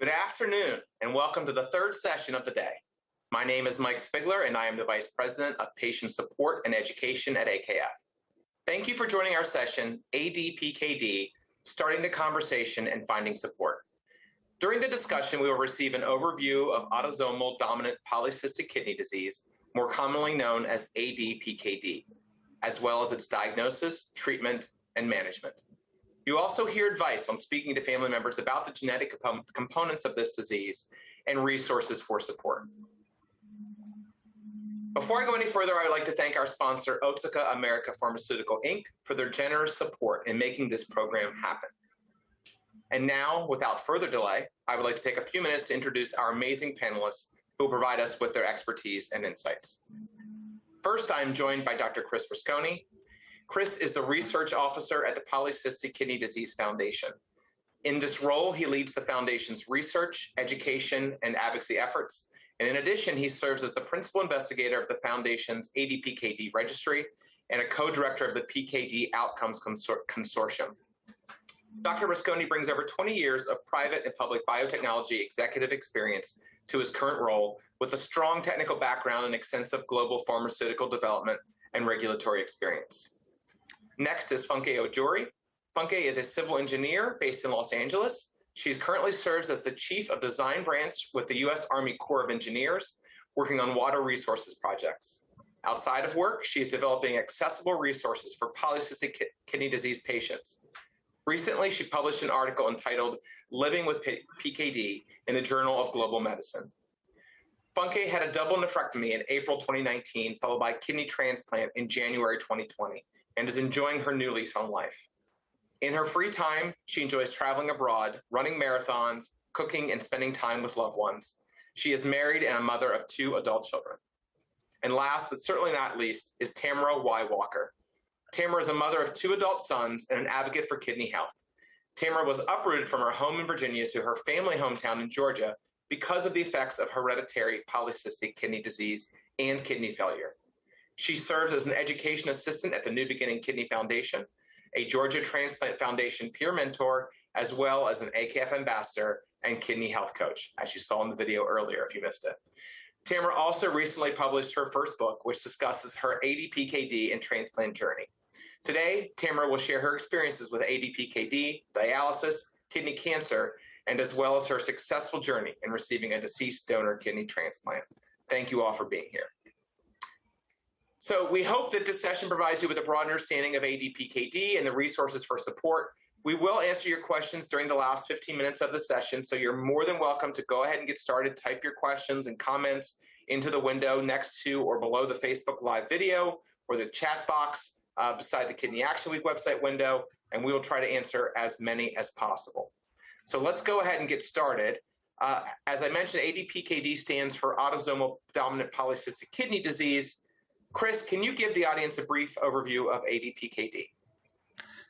Good afternoon, and welcome to the third session of the day. My name is Mike Spigler, and I am the Vice President of Patient Support and Education at AKF. Thank you for joining our session, ADPKD, Starting the Conversation and Finding Support. During the discussion, we will receive an overview of autosomal dominant polycystic kidney disease, more commonly known as ADPKD, as well as its diagnosis, treatment, and management. You also hear advice on speaking to family members about the genetic components of this disease and resources for support. Before I go any further, I would like to thank our sponsor, Otsuka America Pharmaceutical, Inc., for their generous support in making this program happen. And now, without further delay, I would like to take a few minutes to introduce our amazing panelists who will provide us with their expertise and insights. First, I am joined by Dr. Chris Rusconi. Chris is the research officer at the Polycystic Kidney Disease Foundation. In this role, he leads the foundation's research, education, and advocacy efforts. And in addition, he serves as the principal investigator of the foundation's ADPKD registry and a co-director of the PKD Outcomes Consortium. Dr. Rusconi brings over 20 years of private and public biotechnology executive experience to his current role, with a strong technical background and extensive global pharmaceutical development and regulatory experience. Next is Funke Ojuri. Funke is a civil engineer based in Los Angeles. She currently serves as the Chief of Design Branch with the U.S. Army Corps of Engineers, working on water resources projects. Outside of work, she is developing accessible resources for polycystic kidney disease patients. Recently, she published an article entitled Living with PKD in the Journal of Global Medicine. Funke had a double nephrectomy in April 2019, followed by kidney transplant in January 2020, and is enjoying her new lease on life. In her free time, she enjoys traveling abroad, running marathons, cooking, and spending time with loved ones. She is married and a mother of 2 adult children. And last, but certainly not least, is Tamara Y. Walker. Tamara is a mother of 2 adult sons and an advocate for kidney health. Tamara was uprooted from her home in Virginia to her family hometown in Georgia because of the effects of hereditary polycystic kidney disease and kidney failure. She serves as an education assistant at the New Beginning Kidney Foundation, a Georgia Transplant Foundation peer mentor, as well as an AKF ambassador and kidney health coach, as you saw in the video earlier if you missed it. Tamara also recently published her first book, which discusses her ADPKD and transplant journey. Today, Tamara will share her experiences with ADPKD, dialysis, kidney cancer, and as well as her successful journey in receiving a deceased donor kidney transplant. Thank you all for being here. So we hope that this session provides you with a broad understanding of ADPKD and the resources for support. We will answer your questions during the last 15 minutes of the session, so you're more than welcome to go ahead and get started. Type your questions and comments into the window next to or below the Facebook Live video or the chat box beside the Kidney Action Week website window, and we will try to answer as many as possible. So let's go ahead and get started. As I mentioned, ADPKD stands for autosomal dominant polycystic kidney disease. Chris, can you give the audience a brief overview of ADPKD?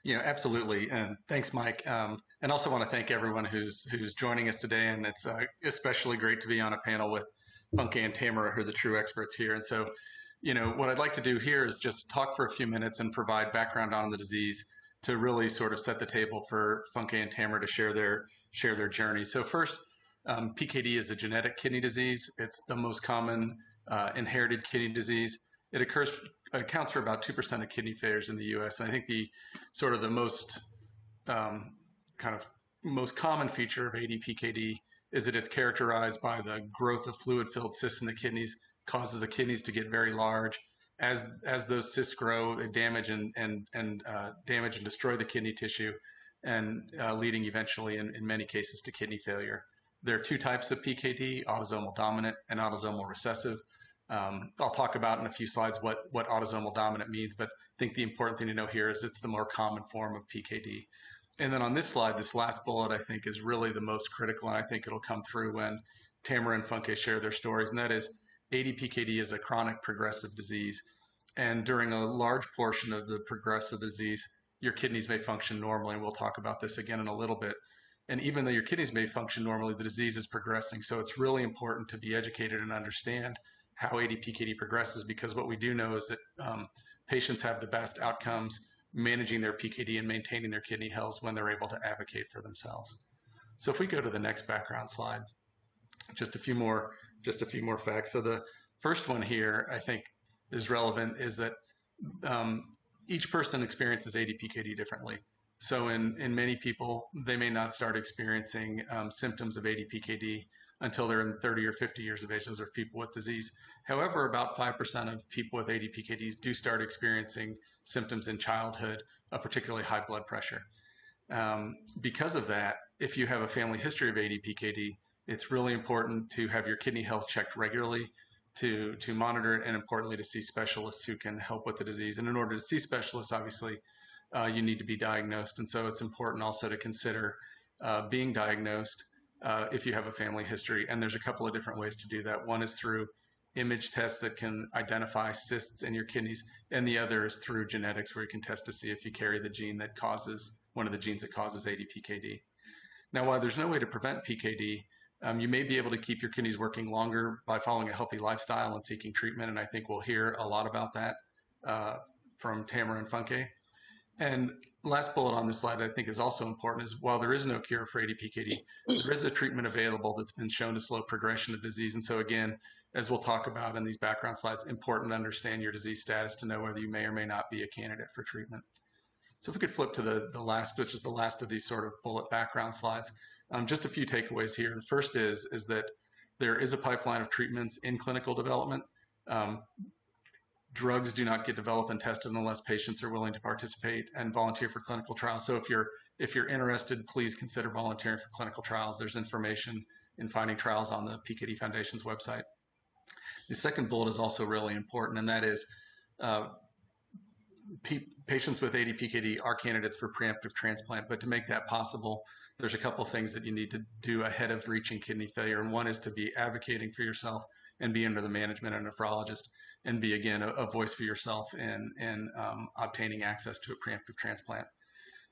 Yeah, absolutely. And thanks, Mike. And also want to thank everyone who's joining us today. And it's especially great to be on a panel with Funke and Tamara, who are the true experts here. And so, what I'd like to do here is just talk for a few minutes and provide background on the disease to really sort of set the table for Funke and Tamara to share their journey. So first, PKD is a genetic kidney disease. It's the most common inherited kidney disease. It accounts for about 2% of kidney failures in the U.S. And I think the sort of the most most common feature of ADPKD is that it's characterized by the growth of fluid-filled cysts in the kidneys, causes the kidneys to get very large. As those cysts grow, they damage and destroy the kidney tissue, and leading eventually, in many cases, to kidney failure. There are 2 types of PKD: autosomal dominant and autosomal recessive. I'll talk about in a few slides what autosomal dominant means, but I think the important thing to know here is it's the more common form of PKD. And then on this slide, this last bullet, I think, is really the most critical, and I think it'll come through when Tamara and Funke share their stories, and that is ADPKD is a chronic progressive disease. And during a large portion of the progressive disease, your kidneys may function normally, and we'll talk about this again in a little bit. And even though your kidneys may function normally, the disease is progressing. So it's really important to be educated and understand how ADPKD progresses, because what we do know is that patients have the best outcomes managing their PKD and maintaining their kidney health when they're able to advocate for themselves. So if we go to the next background slide, just a few more facts. So the first one here, I think, is relevant, is that each person experiences ADPKD differently. So in many people, they may not start experiencing symptoms of ADPKD until they're in 30 or 50 years of age. Those are people with disease. However, about 5% of people with ADPKDs do start experiencing symptoms in childhood, particularly high blood pressure. Because of that, if you have a family history of ADPKD, it's really important to have your kidney health checked regularly, to monitor it, and importantly, to see specialists who can help with the disease. And in order to see specialists, obviously, you need to be diagnosed. And so it's important also to consider being diagnosed if you have a family history. And there's a couple of different ways to do that. One is through image tests that can identify cysts in your kidneys, and the other is through genetics, where you can test to see if you carry the gene that causes, one of the genes that causes ADPKD. Now, while there's no way to prevent PKD, you may be able to keep your kidneys working longer by following a healthy lifestyle and seeking treatment. And I think we'll hear a lot about that from Tamara and Funke. And last bullet on this slide I think is also important is, while there is no cure for ADPKD, there is a treatment available that's been shown to slow progression of disease. And so again, as we'll talk about in these background slides, important to understand your disease status to know whether you may or may not be a candidate for treatment. So if we could flip to the last, which is the last of these sort of bullet background slides. Just a few takeaways here. The first is that there is a pipeline of treatments in clinical development. Drugs do not get developed and tested unless patients are willing to participate and volunteer for clinical trials. So if you're interested, please consider volunteering for clinical trials. There's information in finding trials on the PKD Foundation's website. The second bullet is also really important, and that is patients with ADPKD are candidates for preemptive transplant. But to make that possible, there's a couple things that you need to do ahead of reaching kidney failure. And one is to be advocating for yourself and be under the management of a nephrologist, and be, again, a voice for yourself in obtaining access to a preemptive transplant.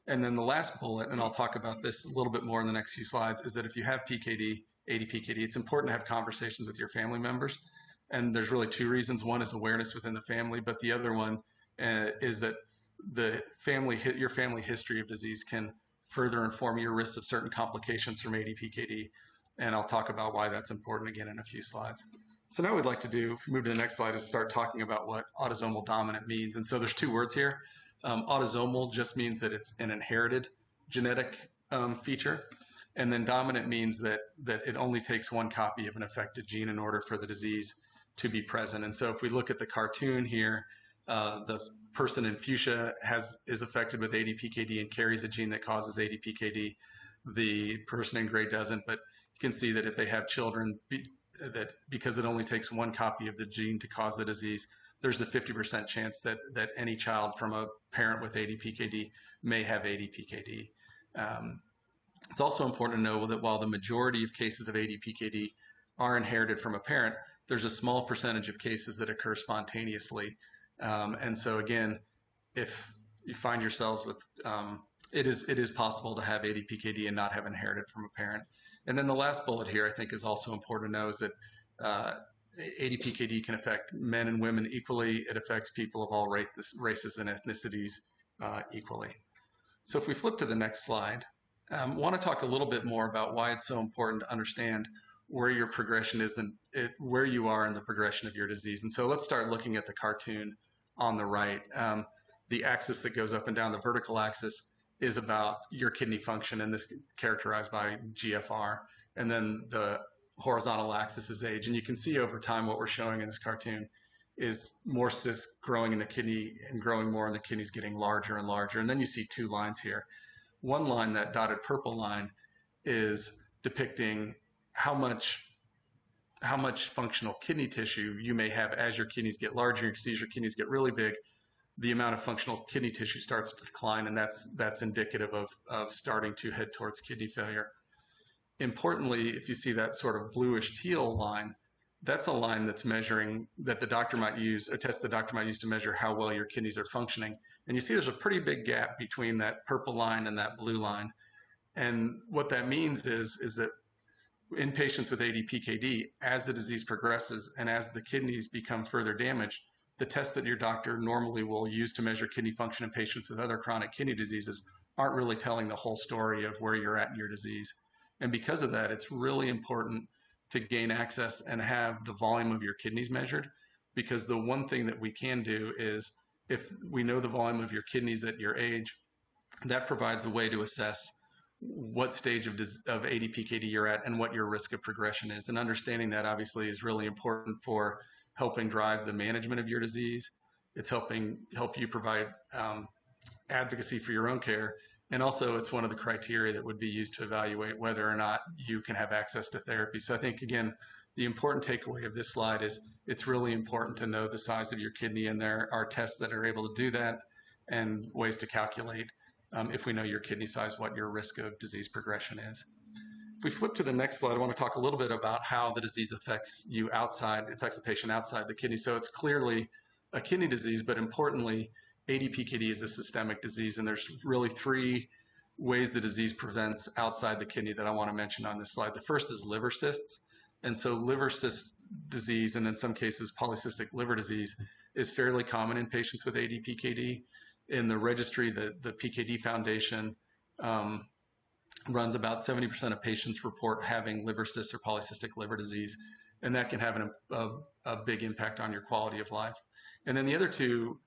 And then the last bullet, and I'll talk about this a little bit more in the next few slides, is that if you have PKD, ADPKD, it's important to have conversations with your family members. And there's really two reasons. One is awareness within the family, but the other one is that your family history of disease can further inform your risks of certain complications from ADPKD. And I'll talk about why that's important again in a few slides. So now what we'd like to do, if we move to the next slide, is start talking about what autosomal dominant means. And so there's two words here. Autosomal just means that it's an inherited genetic feature. And then dominant means that it only takes one copy of an affected gene in order for the disease to be present. And so if we look at the cartoon here, the person in fuchsia is affected with ADPKD and carries a gene that causes ADPKD. The person in gray doesn't, but you can see that if they have children, that because it only takes one copy of the gene to cause the disease, there's a 50% chance that any child from a parent with ADPKD may have ADPKD. It's also important to know that while the majority of cases of ADPKD are inherited from a parent, there's a small percentage of cases that occur spontaneously. And so again, if you find yourselves with, it is possible to have ADPKD and not have inherited from a parent. And then the last bullet here, I think, is also important to know, is that ADPKD can affect men and women equally. It affects people of all races and ethnicities equally. So if we flip to the next slide, I want to talk a little bit more about why it's so important to understand where your progression is and where you are in the progression of your disease. And so let's start looking at the cartoon on the right. The axis that goes up and down, the vertical axis, is about your kidney function, and this is characterized by GFR. And then the horizontal axis is age. And you can see over time what we're showing in this cartoon is more cysts growing in the kidney and growing more, and the kidney's getting larger and larger. And then you see two lines here. One line, that dotted purple line, is depicting how much functional kidney tissue you may have as your kidneys get larger. You can see as your kidneys get really big, the amount of functional kidney tissue starts to decline, and that's indicative of starting to head towards kidney failure. Importantly, if you see that sort of bluish teal line, that's a line that's measuring, that the doctor might use, a test the doctor might use to measure how well your kidneys are functioning. And you see there's a pretty big gap between that purple line and that blue line. And what that means is that in patients with ADPKD, as the disease progresses and as the kidneys become further damaged, the tests that your doctor normally will use to measure kidney function in patients with other chronic kidney diseases aren't really telling the whole story of where you're at in your disease. And because of that, it's really important to gain access and have the volume of your kidneys measured, because the one thing that we can do is, if we know the volume of your kidneys at your age, that provides a way to assess what stage of ADPKD you're at and what your risk of progression is. And understanding that obviously is really important for helping drive the management of your disease. It's help you provide advocacy for your own care. And also it's one of the criteria that would be used to evaluate whether or not you can have access to therapy. So I think, again, the important takeaway of this slide is it's really important to know the size of your kidney, and there are tests that are able to do that and ways to calculate, if we know your kidney size, what your risk of disease progression is. If we flip to the next slide, I want to talk a little bit about how the disease affects the patient outside the kidney. So it's clearly a kidney disease, but importantly, ADPKD is a systemic disease, and there's really 3 ways the disease prevents outside the kidney that I want to mention on this slide. The first is liver cysts. And so liver cyst disease, and in some cases polycystic liver disease, is fairly common in patients with ADPKD. In the registry, the PKD Foundation runs about 70% of patients report having liver cysts or polycystic liver disease, and that can have a big impact on your quality of life. And then the other 2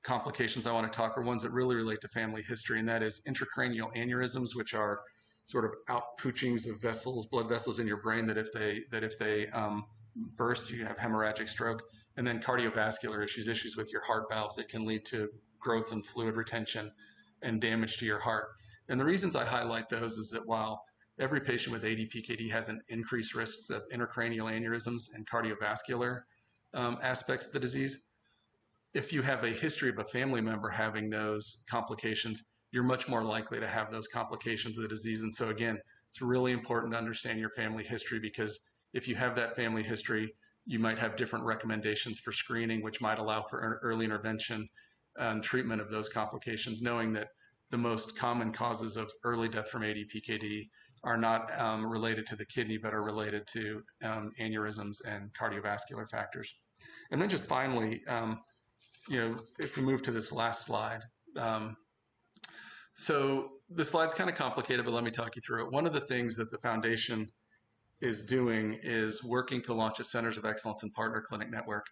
complications I want to talk are ones that really relate to family history, and that is intracranial aneurysms, which are sort of outpouchings of vessels, blood vessels in your brain that if they burst, you have hemorrhagic stroke. And then cardiovascular issues with your heart valves that can lead to growth and fluid retention and damage to your heart. And the reasons I highlight those is that while every patient with ADPKD has an increased risk of intracranial aneurysms and cardiovascular aspects of the disease, if you have a history of a family member having those complications, you're much more likely to have those complications of the disease. And so again, it's really important to understand your family history, because if you have that family history, you might have different recommendations for screening, which might allow for early intervention and treatment of those complications, knowing that the most common causes of early death from ADPKD are not related to the kidney, but are related to aneurysms and cardiovascular factors. And then just finally, if we move to this last slide, so the slide's kind of complicated, but let me talk you through it. One of the things that the foundation is doing is working to launch a Centers of Excellence and Partner Clinic network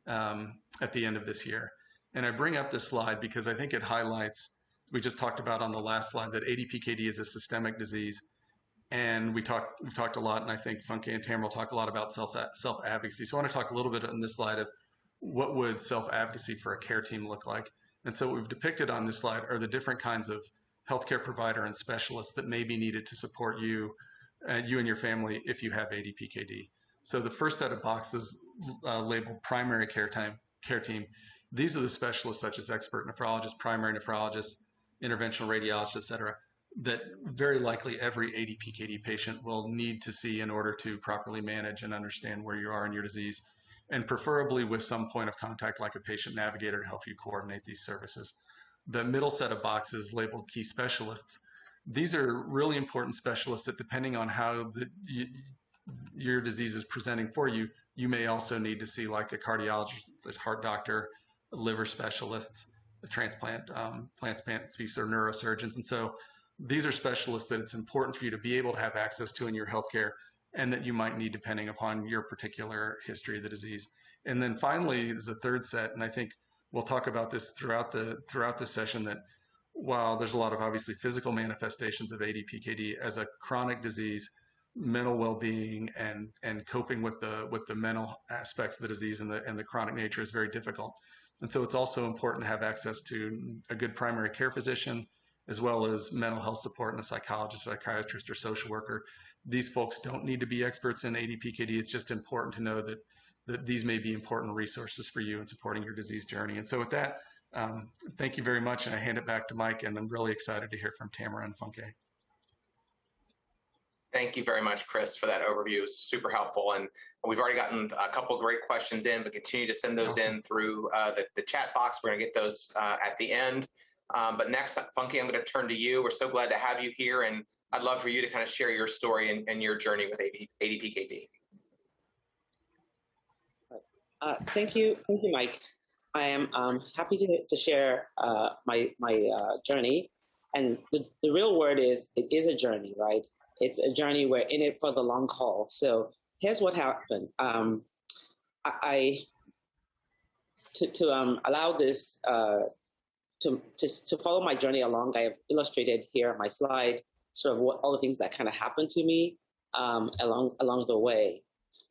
at the end of this year. And I bring up this slide because I think it highlights, we just talked about on the last slide, that ADPKD is a systemic disease. And we've talked a lot, and I think Funke and Tamara will talk a lot about self-advocacy. So I want to talk a little bit on this slide of what would self-advocacy for a care team look like. And so what we've depicted on this slide are the different kinds of healthcare provider and specialists that may be needed to support you and your family if you have ADPKD. So the first set of boxes labeled primary care team. These are the specialists such as expert nephrologists, primary nephrologists, interventional radiologists, et cetera, that very likely every ADPKD patient will need to see in order to properly manage and understand where you are in your disease, and preferably with some point of contact like a patient navigator to help you coordinate these services. The middle set of boxes labeled key specialists. These are really important specialists that, depending on how your disease is presenting for you, you may also need to see, like a cardiologist, a heart doctor, a liver specialist, a transplant or neurosurgeons. And so these are specialists that it's important for you to be able to have access to in your healthcare, and that you might need depending upon your particular history of the disease. And then finally, there's a third set, and I think we'll talk about this throughout this session, that while there's a lot of obviously physical manifestations of ADPKD, as a chronic disease, mental well-being and coping with the mental aspects of the disease and the chronic nature is very difficult. And so it's also important to have access to a good primary care physician, as well as mental health support and a psychologist, psychiatrist, or social worker. These folks don't need to be experts in ADPKD. It's just important to know that these may be important resources for you in supporting your disease journey. And so with that, thank you very much, and I hand it back to Mike, and I'm really excited to hear from Tamara and Funke. Thank you very much, Chris, for that overview. It was super helpful. And we've already gotten a couple of great questions in, but continue to send those in through the chat box. We're going to get those at the end. But next, Funke, I'm going to turn to you. We're so glad to have you here, and I'd love for you to kind of share your story and your journey with ADPKD. Thank you, Mike. I am happy to share my journey. the real word is, it is a journey, right? It's a journey. We're in it for the long haul. So here's what happened. To allow this to follow my journey along, I have illustrated here on my slide sort of what all the things that kind of happened to me along the way.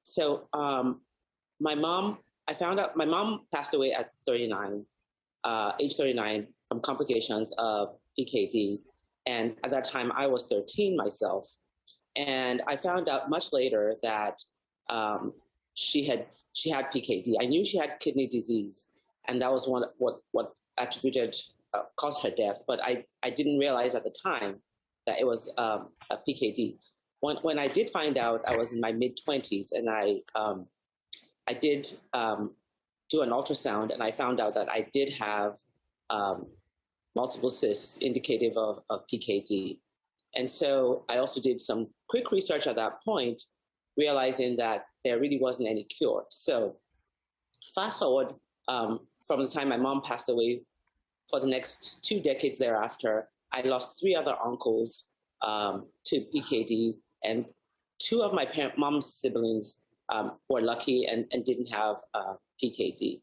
So my mom, I found out my mom passed away at 39, age 39, from complications of PKD. And at that time, I was 13 myself. And I found out much later that she had PKD. I knew she had kidney disease, and that was what attributed caused her death. But I didn't realize at the time that it was a PKD. When I did find out, I was in my mid-20s, and I did do an ultrasound, and I found out that I did have multiple cysts indicative of PKD. And so I also did some quick research at that point, realizing that there really wasn't any cure. So fast forward from the time my mom passed away, for the next 2 decades thereafter, I lost 3 other uncles to PKD, and 2 of my mom's siblings were lucky and didn't have PKD.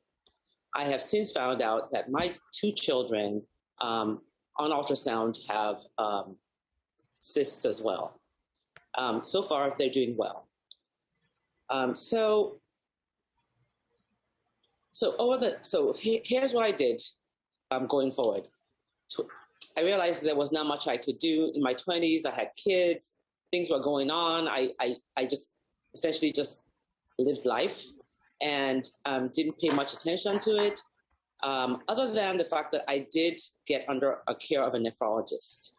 I have since found out that my 2 children on ultrasound have cysts as well. So far, they're doing well. So here's what I did going forward. I realized there was not much I could do. In my 20s, I had kids, things were going on. I just essentially just lived life and didn't pay much attention to it, other than the fact that I did get under a care of a nephrologist.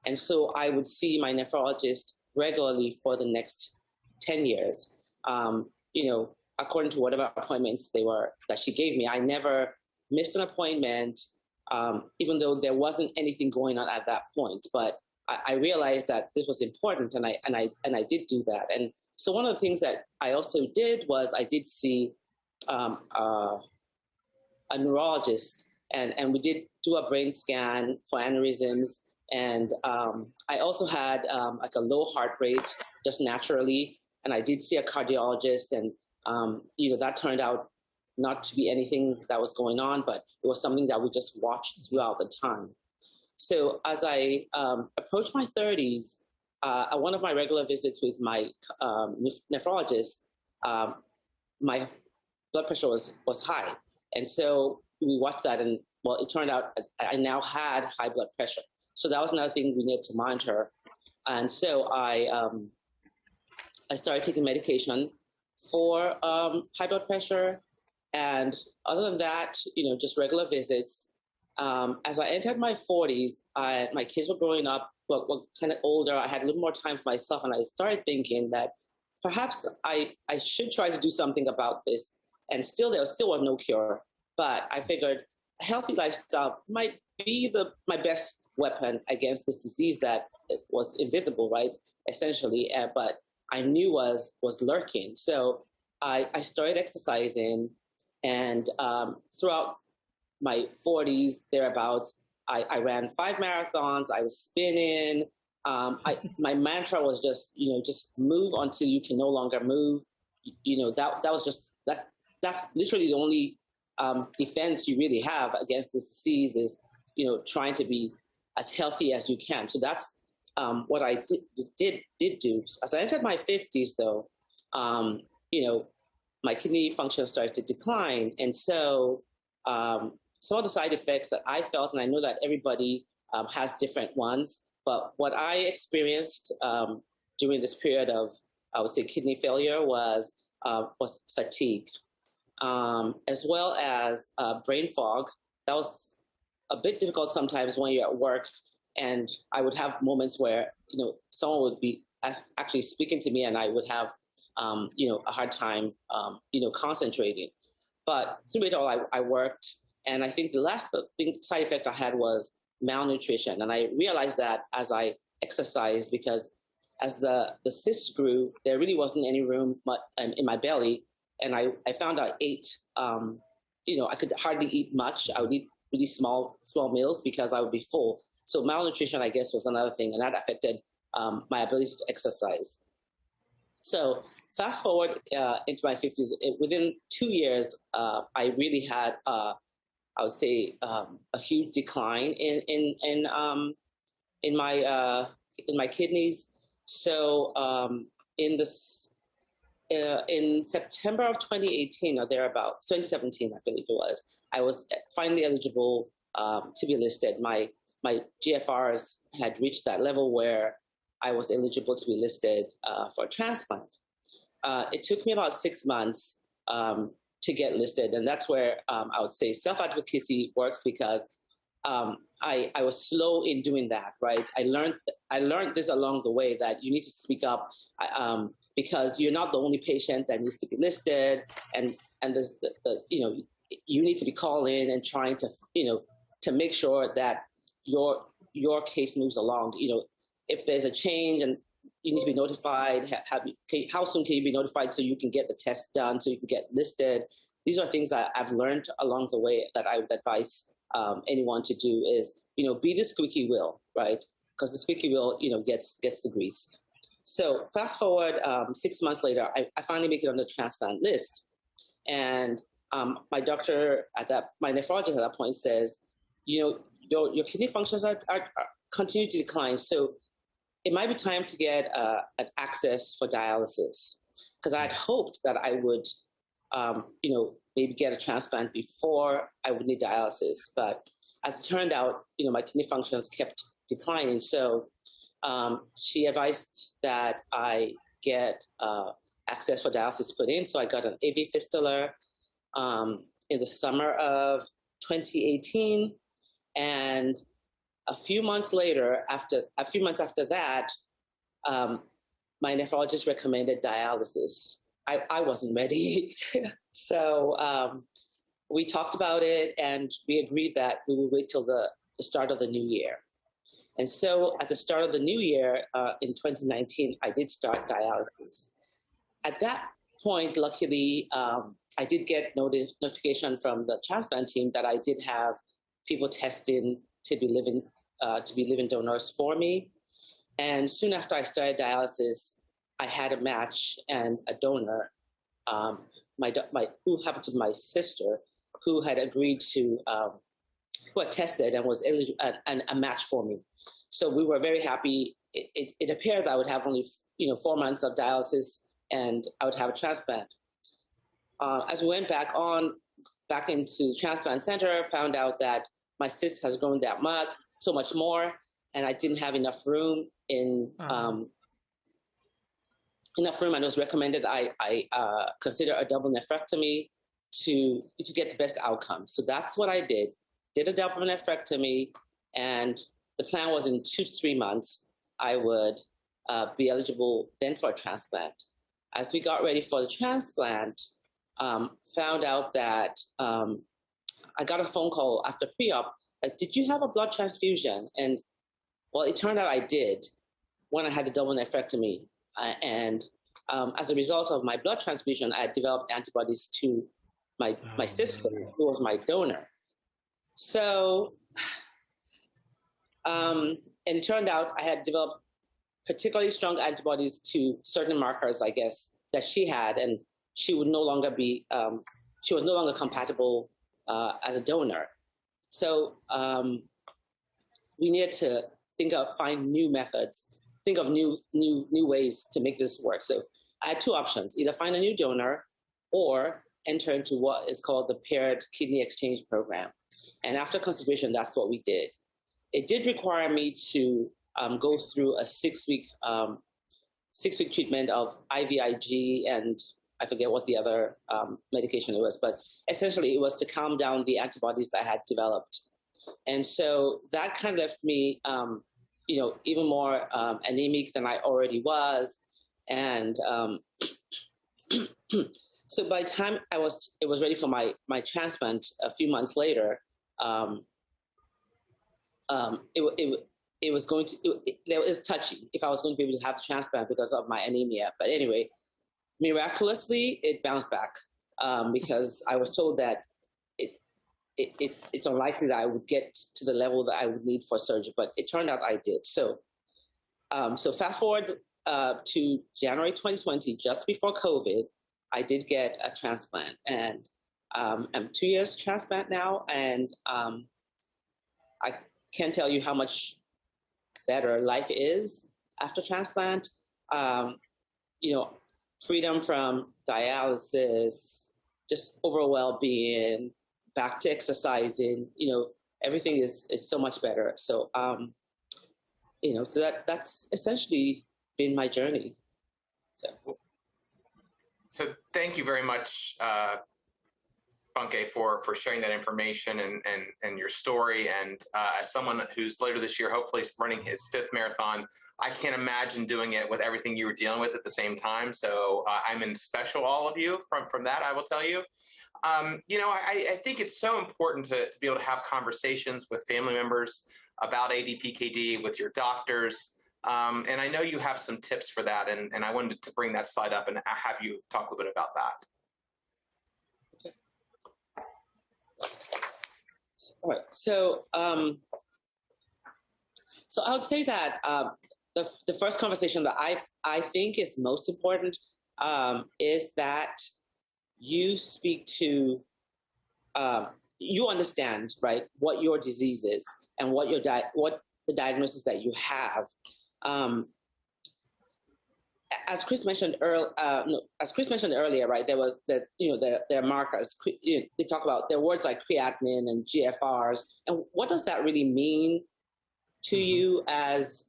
And so I would see my nephrologist regularly for the next 10 years. According to whatever appointments that she gave me, I never missed an appointment, even though there wasn't anything going on at that point. But I realized that this was important, and I did do that. And so one of the things that I also did was I did see a neurologist, and we did do a brain scan for aneurysms. And I also had like a low heart rate just naturally, and I did see a cardiologist, and that turned out not to be anything that was going on, but it was something that we just watched throughout the time. So as I approached my 30s, at one of my regular visits with my nephrologist, my blood pressure was high. And so we watched that, and well, it turned out I now had high blood pressure. So that was another thing we needed to monitor. And so I started taking medication for high blood pressure. And other than that, just regular visits. As I entered my 40s, my kids were growing up, were kind of older. I had a little more time for myself, and I started thinking that perhaps I should try to do something about this. And there still was no cure, but I figured a healthy lifestyle might be my best weapon against this disease that was invisible, right? Essentially, but I knew was lurking. So I started exercising, and throughout my 40s, thereabouts, I ran 5 marathons. I was spinning. My mantra was just move until you can no longer move. That's literally the only defense you really have against this disease is, trying to be as healthy as you can. So that's what I did do. As I entered my 50s, though, my kidney function started to decline. And so some of the side effects that I felt, and I know that everybody has different ones, but what I experienced during this period of, I would say, kidney failure was fatigue, as well as brain fog. That was a bit difficult sometimes when you're at work, and I would have moments where, someone would be actually speaking to me, and I would have, a hard time, concentrating. But through it all, I worked. And I think the last side effect I had was malnutrition. And I realized that as I exercised, because as the cysts grew, there really wasn't any room in my belly. And I found I ate, I could hardly eat much. I would eat really small meals because I would be full. So malnutrition, I guess, was another thing, and that affected my ability to exercise. So fast forward into my 50s, within 2 years, I really had, I would say, a huge decline in my kidneys. So in September of 2018 or thereabout, 2017, I believe it was, I was finally eligible to be listed. My GFRs had reached that level where I was eligible to be listed for a transplant. It took me about 6 months to get listed, and that's where I would say self-advocacy works, because I was slow in doing that. Right, I learned this along the way, that you need to speak up because you're not the only patient that needs to be listed, and there's you need to be calling and trying to to make sure that your case moves along. If there's a change and you need to be notified, how soon can you be notified so you can get the test done, so you can get listed? These are things that I've learned along the way that I would advise anyone to do is, be the squeaky wheel, right? Because the squeaky wheel, gets the grease. So fast forward 6 months later, I finally make it on the transplant list. And my doctor my nephrologist at that point says, your kidney functions are continue to decline. So it might be time to get an access for dialysis. Because I had hoped that I would, maybe get a transplant before I would need dialysis. But as it turned out, my kidney functions kept declining. So she advised that I get access for dialysis put in. So I got an AV fistula in the summer of 2018. And a few months after that, my nephrologist recommended dialysis. I wasn't ready. So we talked about it, and we agreed that we would wait till the start of the new year. And so at the start of the new year, in 2019, I did start dialysis. At that point, luckily, I did get notification from the transplant team that I did have people testing to be living donors for me. And soon after I started dialysis, I had a match and a donor, who happened to be my sister, who had agreed to, who had tested and was eligible, and a match for me. So we were very happy. It appeared that I would have only 4 months of dialysis and I would have a transplant. As we went back into the transplant center, found out that my cyst has grown so much more, and I didn't have enough room and it was recommended I consider a double nephrectomy to get the best outcome. So that's what I did a double nephrectomy, and the plan was in 2 to 3 months, I would be eligible then for a transplant. As we got ready for the transplant, found out that I got a phone call after pre-op, like, did you have a blood transfusion? And well, it turned out I did when I had the double nephrectomy. And as a result of my blood transfusion, I had developed antibodies to my sister, who was my donor. So, and it turned out I had developed particularly strong antibodies to certain markers, I guess, that she had, and she would no longer be, she was no longer compatible as a donor. So we needed to find new methods, think of new ways to make this work. So I had 2 options: either find a new donor or enter into what is called the paired kidney exchange program. And after consideration, that's what we did. It did require me to go through a 6-week treatment of IVIG, and I forget what the other medication it was, but essentially it was to calm down the antibodies that I had developed. And so that kind of left me, even more anemic than I already was. And so by the time it was ready for my transplant a few months later, it was touchy if I was going to be able to have the transplant because of my anemia. But anyway, miraculously, it bounced back because I was told that it's unlikely that I would get to the level that I would need for surgery, but it turned out I did. So, so fast forward to January 2020, just before COVID, I did get a transplant, and I'm 2 years transplant now, and I can't tell you how much better life is after transplant. You know, freedom from dialysis, just overall well-being, back to exercising, you know, everything is so much better. So, you know, so that's essentially been my journey. So thank you very much, Funke, for sharing that information and your story. And as someone who's later this year, hopefully running his 5th marathon, I can't imagine doing it with everything you were dealing with at the same time. So I'm in special all of you from that, I will tell you. You know, I think it's so important to be able to have conversations with family members about ADPKD, with your doctors. And I know you have some tips for that. And I wanted to bring that slide up and have you talk a little bit about that. All right. So, so I would say that the first conversation that I think is most important is that you speak to, you understand, right, what your disease is and what what the diagnosis that you have. As Chris mentioned earlier, right, there are markers. You know, they talk about there are words like creatinine and GFRs, and what does that really mean to you as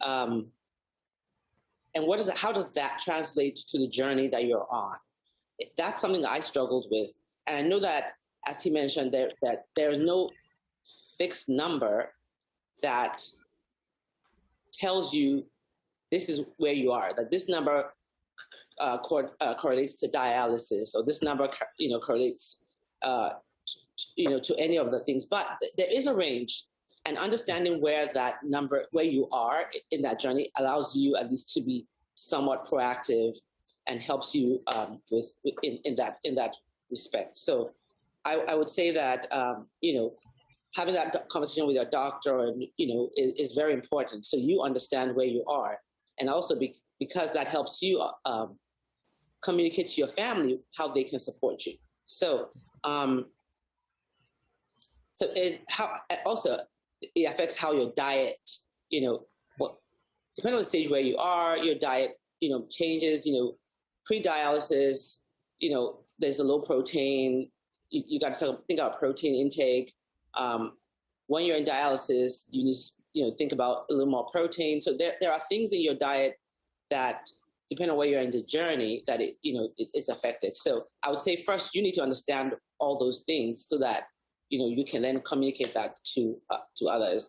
and how does that translate to the journey that you're on? That's something that I struggled with, and I know that, as he mentioned, that there is no fixed number that tells you this is where you are. That this number correlates to dialysis, or this number, you know, correlates, you know, to any of the things. But there is a range, and understanding where you are in that journey allows you at least to be somewhat proactive and helps you in that respect. So I would say that you know, having that conversation with your doctor, you know, is very important. So you understand where you are, and also because that helps you communicate to your family how they can support you. So it affects how your diet, you know, depending on the stage where you are, your diet, you know, changes. You know, pre-dialysis, you know, there's a low protein. You got to think about protein intake. When you're in dialysis, you need to, you know, think about a little more protein. So there are things in your diet that, depending on where you're in the journey, that it's affected. So I would say first you need to understand all those things so that, you know, you can then communicate that to others.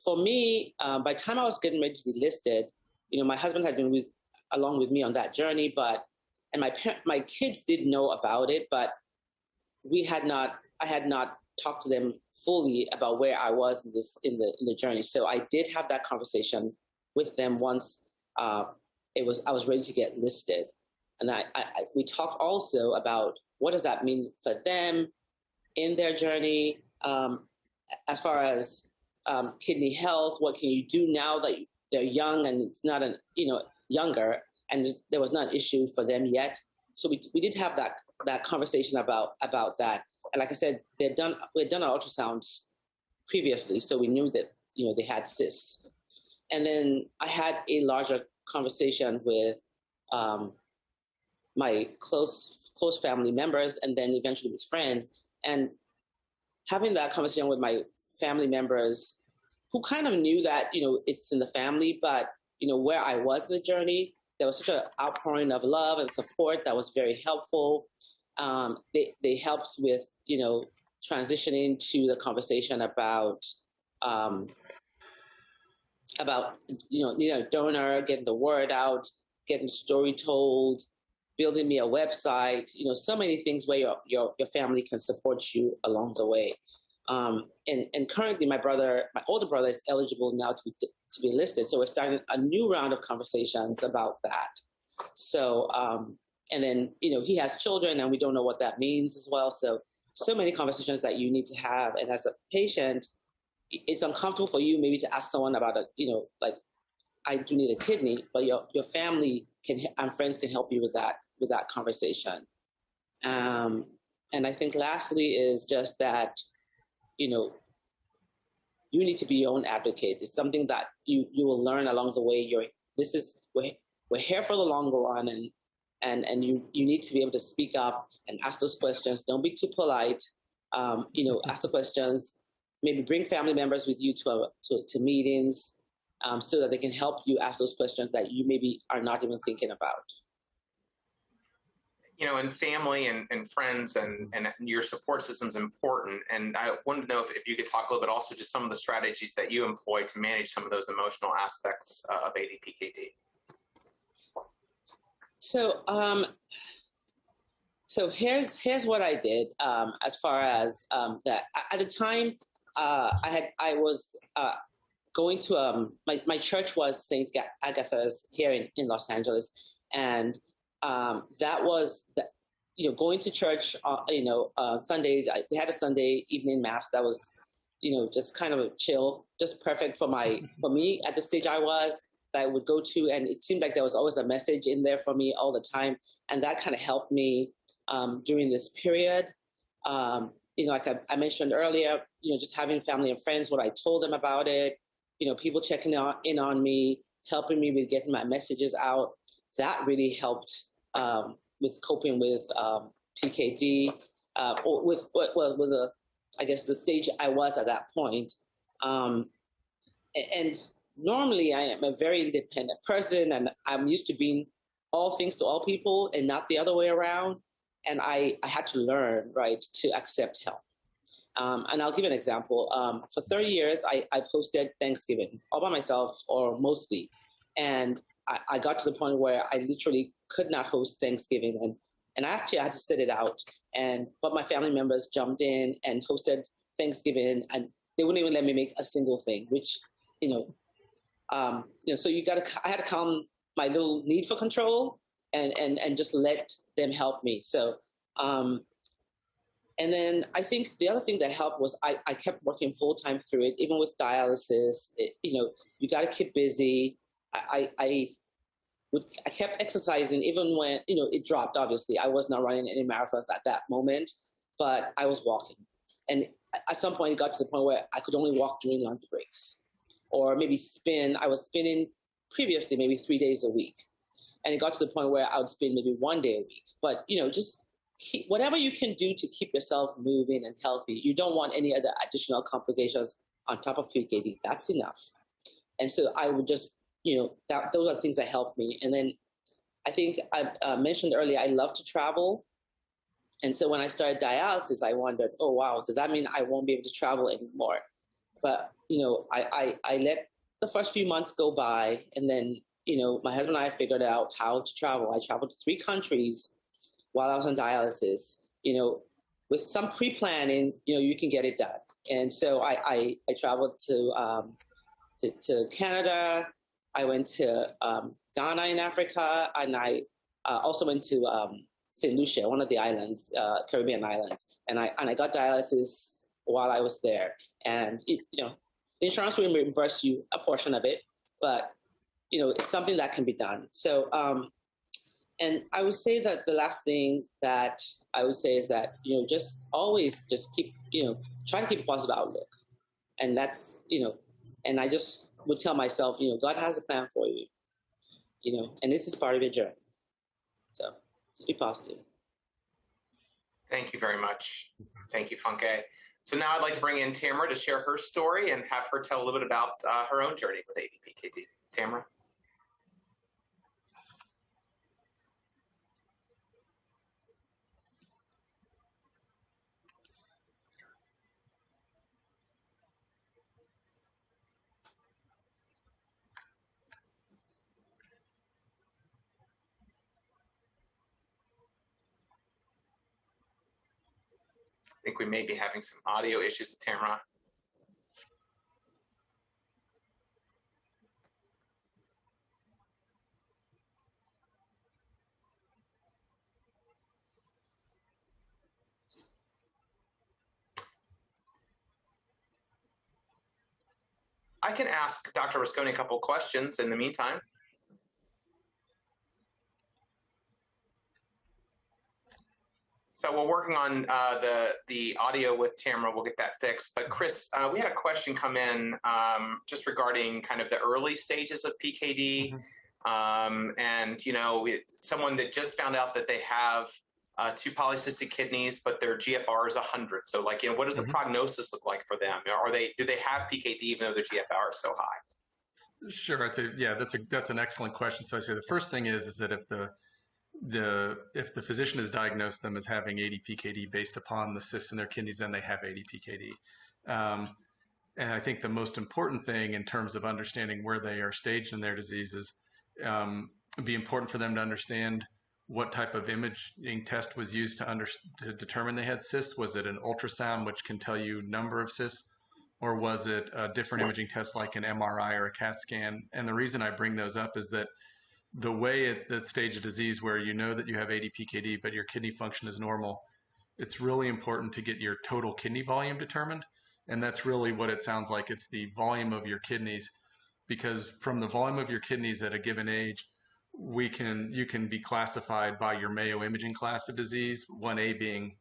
For me, by the time I was getting ready to be listed, you know, my husband had been along with me on that journey, and my kids did know about it, but I had not talked to them fully about where I was in the journey. So I did have that conversation with them once I was ready to get listed, and we talked also about what does that mean for them in their journey, as far as kidney health. What can you do now that they're young and it's not younger, and there was not an issue for them yet. So we did have that conversation about that. And like I said, we'd done ultrasounds previously, so we knew that, you know, they had cysts. And then I had a larger conversation with my close family members, and then eventually with friends. And having that conversation with my family members, who kind of knew that, you know, it's in the family, but, you know, where I was in the journey, there was such an outpouring of love and support that was very helpful. They helped with, you know, transitioning to the conversation about you know, donor, getting the word out, getting the story told, building me a website, you know, so many things where your family can support you along the way. And currently my older brother is eligible now to be listed. So we're starting a new round of conversations about that. So, and then, you know, he has children and we don't know what that means as well. So so many conversations that you need to have. And as a patient, it's uncomfortable for you maybe to ask someone about like, I do need a kidney, but your family and friends can help you with that conversation. And I think lastly is just that, you need to be your own advocate. It's something that you will learn along the way. We're here for the long run, and you need to be able to speak up and ask those questions. Don't be too polite. Ask the questions. Maybe bring family members with you to meetings, so that they can help you ask those questions that you maybe are not even thinking about. And family and friends and your support system is important. And I wanted to know if you could talk a little bit also just some of the strategies that you employ to manage some of those emotional aspects of ADPKD. So here's what I did as far as that. At the time, I was going to my church was St. Agatha's here in Los Angeles, and that was going to church. Sundays. We had a Sunday evening mass that was, just kind of chill, just perfect for me at the stage I was. That I would go to, and it seemed like there was always a message in there for me all the time, and that kind of helped me during this period. Like I mentioned earlier, just having family and friends, what I told them about it, people checking in on me, helping me with getting my messages out. That really helped with coping with PKD, or with the stage I was at that point. And normally I am a very independent person, and I'm used to being all things to all people and not the other way around. And I had to learn, right, to accept help. And I'll give you an example. For 30 years, I've hosted Thanksgiving all by myself, or mostly. And I got to the point where I literally could not host Thanksgiving. And I actually had to sit it out. But my family members jumped in and hosted Thanksgiving, and they wouldn't even let me make a single thing, which, so I had to calm my little need for control and just let them help me. So, and then I think the other thing that helped was I kept working full time through it, even with dialysis. You got to keep busy. I kept exercising even when, it dropped, obviously. I was not running any marathons at that moment, but I was walking. And at some point it got to the point where I could only walk during lunch breaks, or maybe spin. I was spinning previously maybe 3 days a week. And it got to the point where I would spin maybe 1 day a week. But, just whatever you can do to keep yourself moving and healthy. You don't want any other additional complications on top of PKD. That's enough. And so I would just, those are things that helped me. And then I think I mentioned earlier, I love to travel. And so when I started dialysis, I wondered, oh, wow, does that mean I won't be able to travel anymore? But, I let the first few months go by, and then, my husband and I figured out how to travel. I traveled to 3 countries while I was on dialysis. With some pre-planning, you can get it done. And so I traveled to Canada. I went to Ghana in Africa, and I also went to St. Lucia, one of the islands, Caribbean islands, and I got dialysis while I was there. And insurance will reimburse you a portion of it, but it's something that can be done. So, and I would say that the last thing that I would say is that just always just keep try to keep a positive outlook, and that's and I just would tell myself God has a plan for you, and this is part of your journey. So just be positive. Thank you very much. Thank you, Funke. So now I'd like to bring in Tamara to share her story and have her tell a little bit about her own journey with ADPKD. Tamara. I think we may be having some audio issues with Tamara. I can ask Dr. Rasconi a couple of questions in the meantime. So we're working on the audio with Tamara. We'll get that fixed. But Chris, we had a question come in just regarding kind of the early stages of PKD. And, you know, someone that just found out that they have 2 polycystic kidneys, but their GFR is 100. So, like, you know, what does the prognosis look like for them? Do they have PKD even though their GFR is so high? Sure, I'd say, yeah, that's an excellent question. So I say the first thing is that if the physician has diagnosed them as having ADPKD based upon the cysts in their kidneys, then they have ADPKD. And I think the most important thing in terms of understanding where they are staged in their disease is it'd be important for them to understand what type of imaging test was used to determine they had cysts. Was it an ultrasound, which can tell you number of cysts, or was it a different imaging test like an MRI or a CAT scan? And the reason I bring those up is that the way at that stage of disease where you know that you have ADPKD, but your kidney function is normal, it's really important to get your total kidney volume determined. And that's really what it sounds like. It's the volume of your kidneys, because from the volume of your kidneys at a given age, you can be classified by your Mayo imaging class of disease, 1A being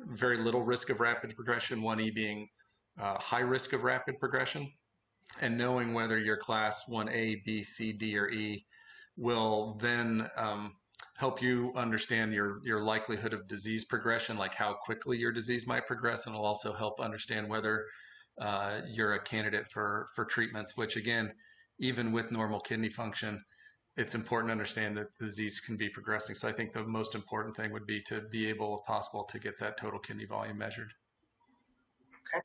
very little risk of rapid progression, 1E being high risk of rapid progression. And knowing whether you're class 1A, B, C, D, or E will then help you understand your likelihood of disease progression, like how quickly your disease might progress, and will also help understand whether you're a candidate for treatments, which again, even with normal kidney function, it's important to understand that the disease can be progressing. So I think the most important thing would be to be able, if possible, to get that total kidney volume measured. Okay.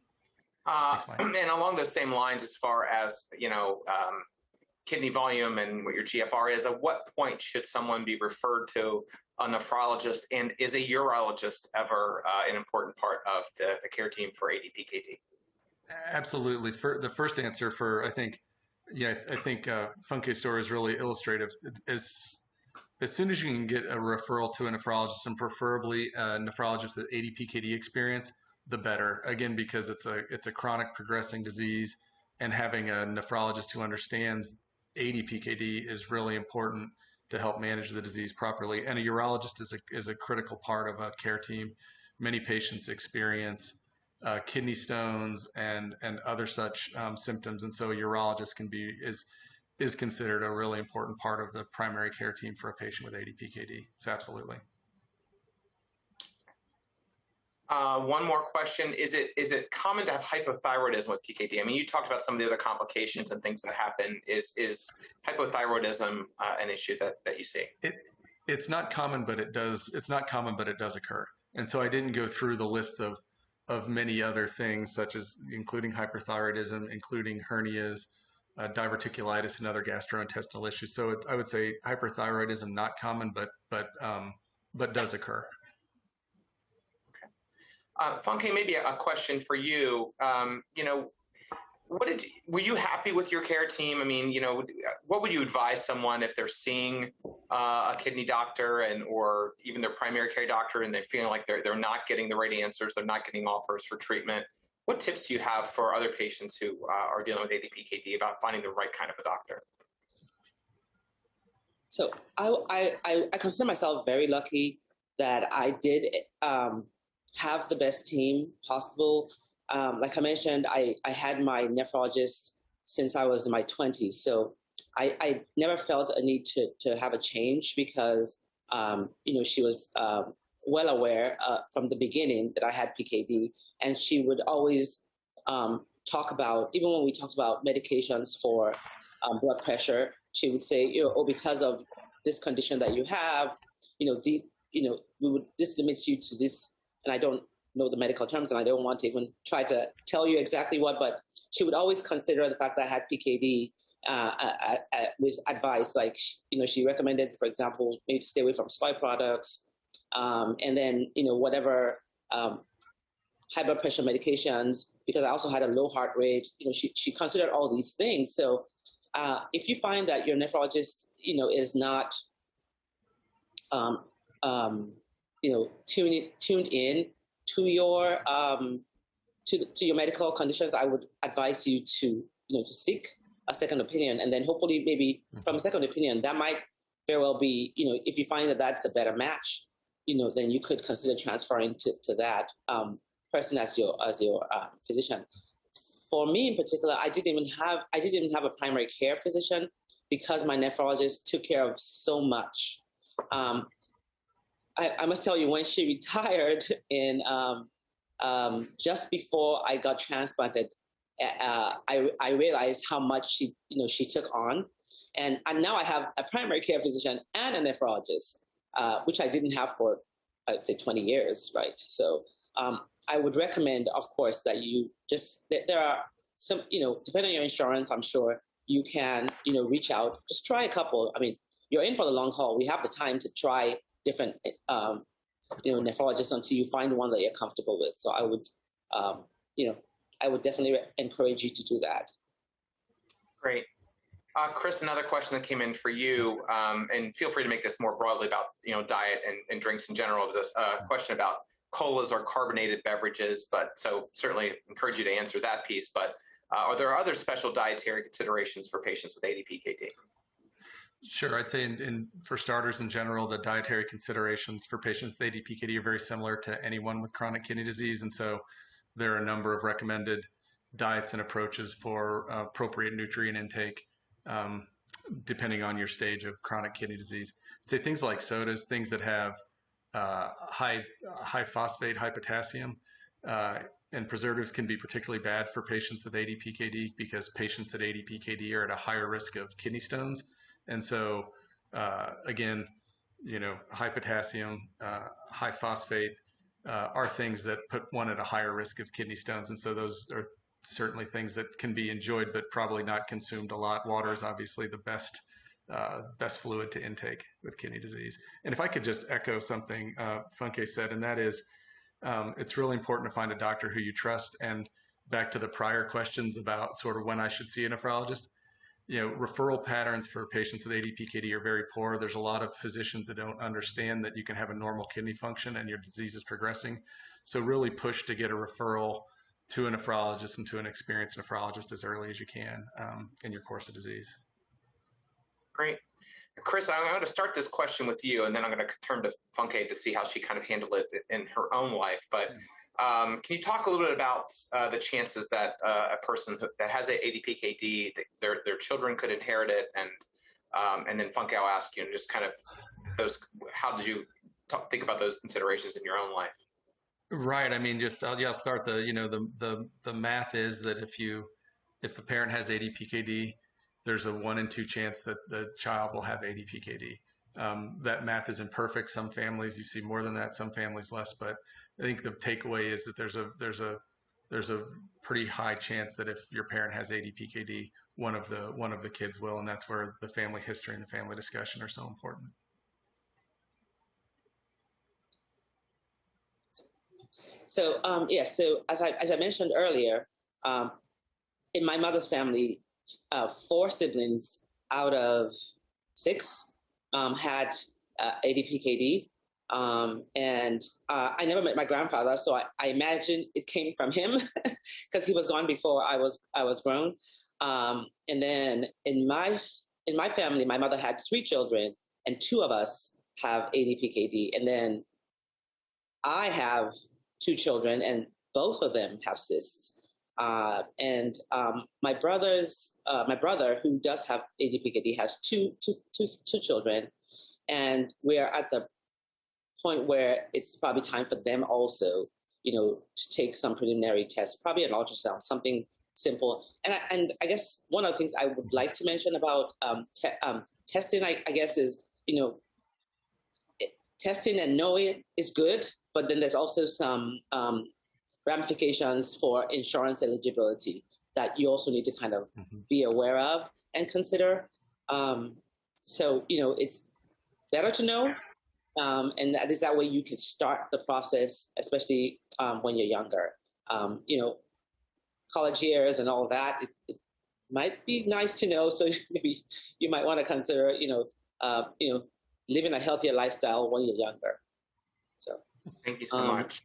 And along those same lines, as far as, you know, kidney volume and what your GFR is, at what point should someone be referred to a nephrologist, and is a urologist ever an important part of the care team for ADPKD? Absolutely. For the first answer, I think Funke's story is really illustrative. As soon as you can get a referral to a nephrologist, and preferably a nephrologist with ADPKD experience, the better. Again, because it's a chronic progressing disease, and having a nephrologist who understands ADPKD is really important to help manage the disease properly. And a urologist is a critical part of a care team. Many patients experience kidney stones and other such symptoms, and so a urologist is considered a really important part of the primary care team for a patient with ADPKD. So absolutely. One more question. Is it common to have hypothyroidism with PKD? I mean, you talked about some of the other complications and things that happen. Is hypothyroidism an issue that you see? It's not common, but it does. It's not common, but it does occur. And so I didn't go through the list of many other things, such as including hyperthyroidism, including hernias, diverticulitis, and other gastrointestinal issues. So I would say hyperthyroidism not common, but does occur. Funke, maybe a question for you. You know, were you happy with your care team? I mean, you know, what would you advise someone if they're seeing a kidney doctor or even their primary care doctor, and they're feeling like they're not getting the right answers, they're not getting offers for treatment? What tips do you have for other patients who are dealing with ADPKD about finding the right kind of a doctor? So I consider myself very lucky that I did have the best team possible. Like I mentioned, I had my nephrologist since I was in my 20s. So I never felt a need to have a change because, you know, she was well aware from the beginning that I had PKD. And she would always talk about, even when we talked about medications for blood pressure, she would say, you know, oh, because of this condition that you have, this limits you to this. And I don't know the medical terms, and I don't want to even try to tell you exactly what, but she would always consider the fact that I had PKD with advice. Like, you know, she recommended, for example, maybe to stay away from soy products, and then, you know, whatever high blood pressure medications, because I also had a low heart rate. You know, she considered all these things. So if you find that your nephrologist, you know, is not, you know, tuned in to your medical conditions, I would advise you to to seek a second opinion, and then hopefully maybe from a second opinion that might very well be, if you find that that's a better match, then you could consider transferring to that person as your physician. For me in particular, I didn't even have a primary care physician because my nephrologist took care of so much. I must tell you, when she retired in just before I got transplanted, I realized how much she took on, and now I have a primary care physician and a nephrologist, which I didn't have for, I'd say, 20 years, right? So I would recommend, of course, that you there are some, depending on your insurance, I'm sure you can, reach out, just try a couple. I mean, you're in for the long haul. We have the time to try different, nephrologists until you find one that you're comfortable with. So I would definitely encourage you to do that. Great. Chris, another question that came in for you, and feel free to make this more broadly about, diet and drinks in general. It was a question about colas or carbonated beverages, but so certainly encourage you to answer that piece. But are there other special dietary considerations for patients with ADPKD? Sure. I'd say for starters, in general, the dietary considerations for patients with ADPKD are very similar to anyone with chronic kidney disease. And so there are a number of recommended diets and approaches for appropriate nutrient intake, depending on your stage of chronic kidney disease. I'd say things like sodas, things that have high phosphate, high potassium, and preservatives can be particularly bad for patients with ADPKD because patients at ADPKD are at a higher risk of kidney stones. And so, again, high potassium, high phosphate are things that put one at a higher risk of kidney stones. And so those are certainly things that can be enjoyed, but probably not consumed a lot. Water is obviously the best fluid to intake with kidney disease. And if I could just echo something Funke said, and that is, it's really important to find a doctor who you trust. And back to the prior questions about sort of when I should see a nephrologist, referral patterns for patients with ADPKD are very poor. There's a lot of physicians that don't understand that you can have a normal kidney function and your disease is progressing. So really push to get a referral to a nephrologist and to an experienced nephrologist as early as you can in your course of disease. Great. Chris, I'm going to start this question with you, and then I'm going to turn to Funke to see how she kind of handled it in her own life. But can you talk a little bit about the chances that a person that has ADPKD, their children could inherit it, and then Funke, I'll ask you, and just kind of how did you think about those considerations in your own life? Right. I mean, I'll start the math is that if a parent has ADPKD, there's a 1 in 2 chance that the child will have ADPKD. That math is imperfect. Some families you see more than that, some families less. But I think the takeaway is that there's a pretty high chance that if your parent has ADPKD, one of the kids will, and that's where the family history and the family discussion are so important. So so as I mentioned earlier, in my mother's family, 4 siblings out of 6 had ADPKD, and I never met my grandfather, so I imagine it came from him because he was gone before I was grown. And then in my family, my mother had 3 children, and 2 of us have ADPKD, and then I have 2 children, and both of them have cysts. And my brother, who does have ADPKD, has two children, and we are at the point where it's probably time for them also, to take some preliminary tests, probably an ultrasound, something simple. And I guess one of the things I would like to mention about testing, I guess, is testing and knowing it is good, but then there's also some ramifications for insurance eligibility that you also need to kind of be aware of and consider. So, it's better to know. And that is that way you can start the process, especially when you're younger. College years and all that, it might be nice to know. So maybe you might want to consider, living a healthier lifestyle when you're younger. So thank you so much.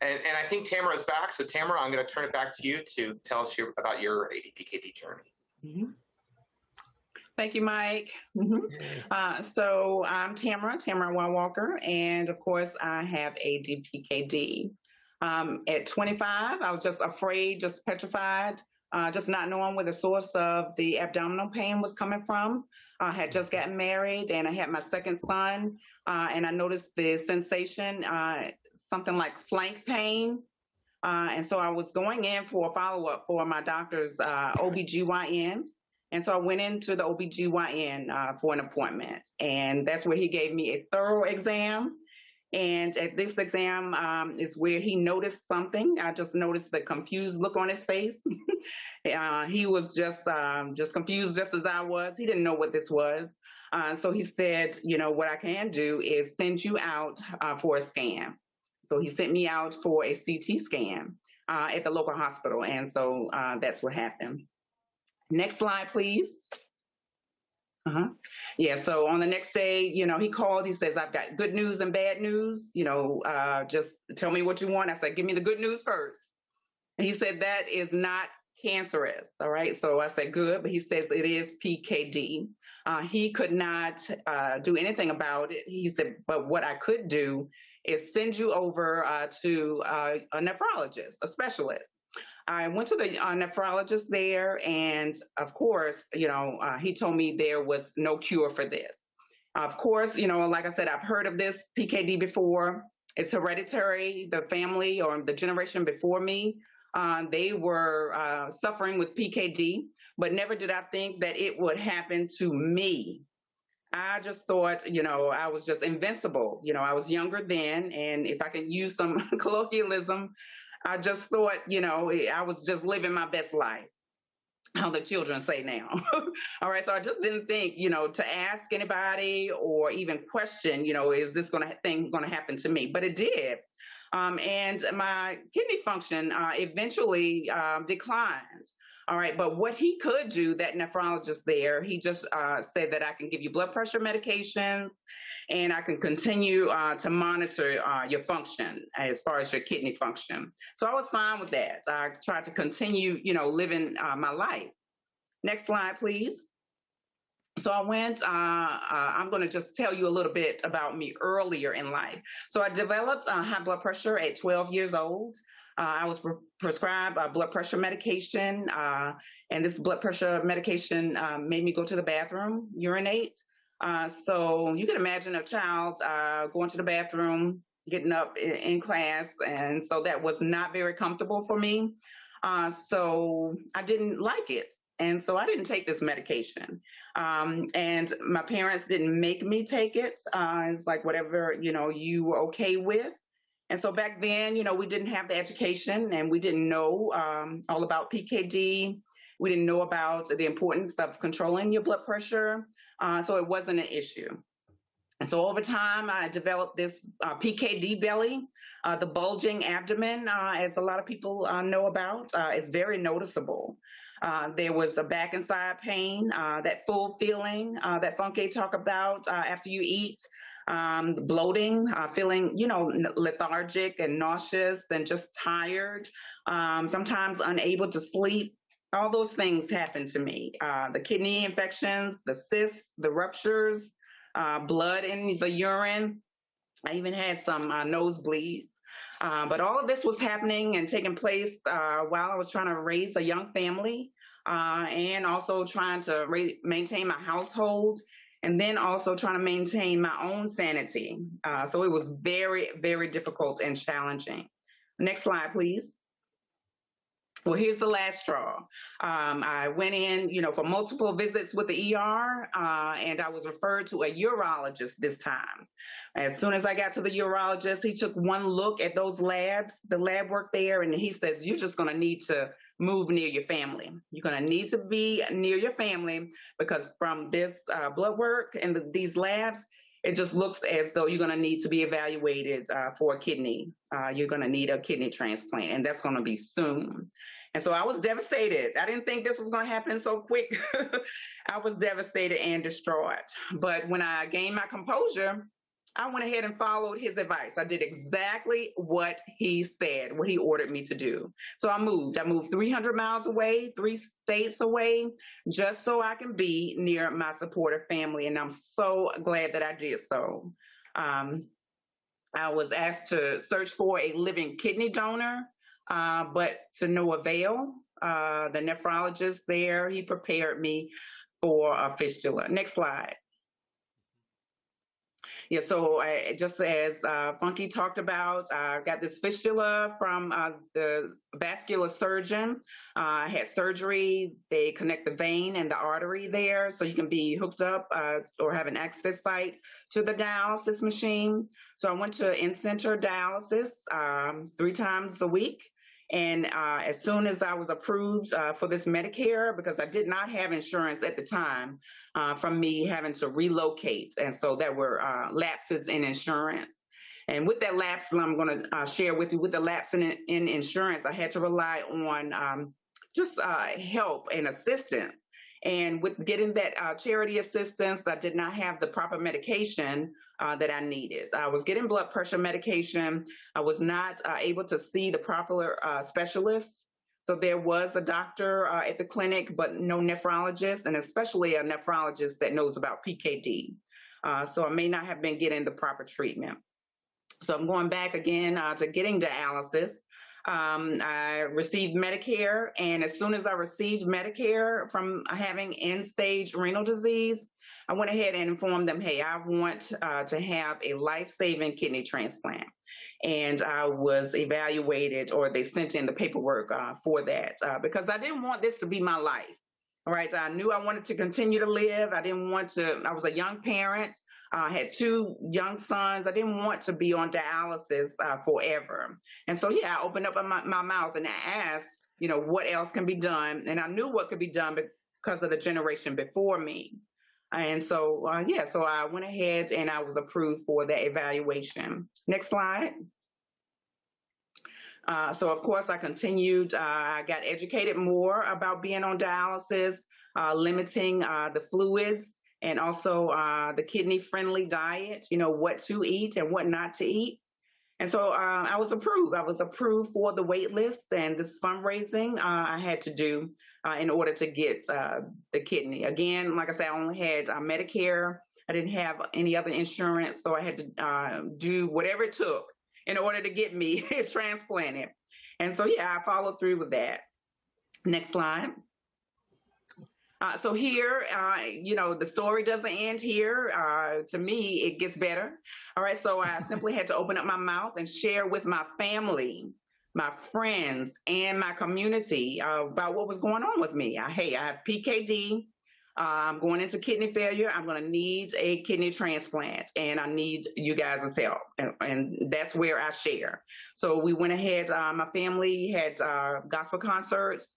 And I think Tamara is back. So Tamara, I'm going to turn it back to you to tell us about your ADPKD journey. Mm-hmm. Thank you, Mike. Mm-hmm. So I'm Tamara Walker, and of course I have ADPKD. At 25, I was just afraid, just petrified, just not knowing where the source of the abdominal pain was coming from. I had just gotten married, and I had my second son, and I noticed the sensation, something like flank pain. And so I was going in for a follow-up for my doctor's OBGYN. And so I went into the OBGYN for an appointment, and that's where he gave me a thorough exam. And at this exam is where he noticed something. I just noticed the confused look on his face. He was just confused, just as I was. He didn't know what this was. So he said, you know, what I can do is send you out for a scan. So he sent me out for a CT scan at the local hospital. And so that's what happened. Next slide, please. Yeah, so on the next day, you know, he called, he says, I've got good news and bad news, you know, just tell me what you want. I said, give me the good news first. And he said, that is not cancerous. All right. So I said, good. But he says it is PKD. He could not do anything about it. He said, but what I could do is send you over to a nephrologist, a specialist. I went to the nephrologist there, and of course, you know, he told me there was no cure for this. Of course, you know, like I said, I've heard of this PKD before. It's hereditary. The family or the generation before me, they were suffering with PKD, but never did I think that it would happen to me. I just thought, you know, I was just invincible. You know, I was younger then, and if I can use some colloquialism, I just thought, you know, I was just living my best life, how the children say now. All right, so I just didn't think, you know, to ask anybody or even question, you know, is this thing going to happen to me? But it did. And my kidney function eventually declined. All right, but what he could do, that nephrologist there, he just said that I can give you blood pressure medications and I can continue to monitor your function as far as your kidney function. So I was fine with that. I tried to continue, you know, living my life. Next slide, please. So I went, I'm going to just tell you a little bit about me earlier in life. So I developed high blood pressure at 12 years old. I was prescribed blood pressure medication, and this blood pressure medication made me go to the bathroom, urinate. So you can imagine a child going to the bathroom, getting up in class, and so that was not very comfortable for me. So I didn't like it. And so I didn't take this medication. And my parents didn't make me take it. It's like whatever, you know, you were okay with. And so back then, you know, we didn't have the education and we didn't know all about PKD. We didn't know about the importance of controlling your blood pressure. So it wasn't an issue. And so over time, I developed this PKD belly, the bulging abdomen, as a lot of people know about, is very noticeable. There was a back and side pain, that full feeling that Funke talked about after you eat. Bloating, feeling, you know, lethargic and nauseous and just tired, sometimes unable to sleep. All those things happened to me. The kidney infections, the cysts, the ruptures, blood in the urine. I even had some nosebleeds. But all of this was happening and taking place while I was trying to raise a young family and also trying to maintain my household. And then also trying to maintain my own sanity. So it was very, very difficult and challenging. Next slide, please. Well, here's the last straw. I went in, you know, for multiple visits with the ER, and I was referred to a urologist this time. As soon as I got to the urologist, he took one look at those labs, the lab work there, and he says, you're just going to need to move near your family. You're going to need to be near your family because from this blood work and these labs, it just looks as though you're going to need to be evaluated for a kidney. You're going to need a kidney transplant, and that's going to be soon. And so I was devastated. I didn't think this was going to happen so quick. I was devastated and distraught. But when I gained my composure, I went ahead and followed his advice. I did exactly what he said, what he ordered me to do. So I moved. I moved 300 miles away, 3 states away, just so I can be near my supportive family. And I'm so glad that I did so. I was asked to search for a living kidney donor, but to no avail. The nephrologist there, he prepared me for a fistula. Next slide. Yeah, so just as Funky talked about, I got this fistula from the vascular surgeon. I had surgery. They connect the vein and the artery there, so you can be hooked up or have an access site to the dialysis machine. So I went to in-center dialysis 3 times a week. And as soon as I was approved for this Medicare, because I did not have insurance at the time, from me having to relocate. And so there were lapses in insurance. And with that lapse, I'm going to share with you, with the lapse in insurance, I had to rely on just help and assistance. And with getting that charity assistance, I did not have the proper medication that I needed. I was getting blood pressure medication. I was not able to see the proper specialist. So there was a doctor at the clinic, but no nephrologist, and especially a nephrologist that knows about PKD. So I may not have been getting the proper treatment. So I'm going back again to getting dialysis. I received Medicare, and as soon as I received Medicare from having end-stage renal disease, I went ahead and informed them, hey, I want to have a life-saving kidney transplant. And I was evaluated, or they sent in the paperwork for that, because I didn't want this to be my life. All right, I knew I wanted to continue to live. I didn't want to, I was a young parent. I had 2 young sons. I didn't want to be on dialysis forever. And so, yeah, I opened up my mouth and I asked, you know, what else can be done? And I knew what could be done because of the generation before me. And so, yeah, so I went ahead and I was approved for the evaluation. Next slide. So, of course, I continued. I got educated more about being on dialysis, limiting the fluids, and also the kidney-friendly diet, you know, what to eat and what not to eat. And so I was approved. I was approved for the wait list and this fundraising I had to do in order to get the kidney. Again, like I said, I only had Medicare. I didn't have any other insurance, so I had to do whatever it took in order to get me transplanted. And so, yeah, I followed through with that. Next slide. So here, you know, the story doesn't end here. To me, it gets better. All right, so I simply had to open up my mouth and share with my family, my friends, and my community about what was going on with me. Hey, I have PKD. I'm going into kidney failure. I'm going to need a kidney transplant, and I need you guys' help. And that's where I share. So we went ahead. My family had gospel concerts.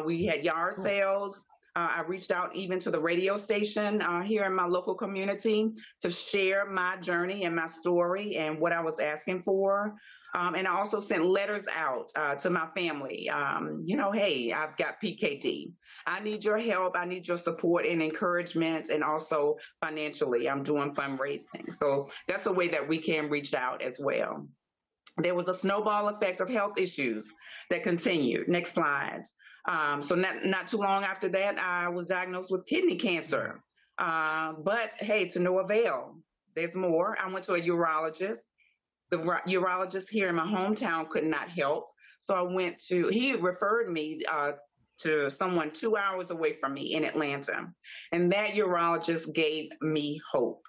We had yard sales. I reached out even to the radio station here in my local community to share my journey and my story and what I was asking for. And I also sent letters out to my family. You know, hey, I've got PKD. I need your help. I need your support and encouragement, and also financially, I'm doing fundraising. So that's a way that we can reach out as well. There was a snowball effect of health issues that continued. Next slide. So not too long after that, I was diagnosed with kidney cancer. But hey, to no avail. There's more. I went to a urologist. The urologist here in my hometown could not help. So he referred me to someone 2 hours away from me in Atlanta. And that urologist gave me hope.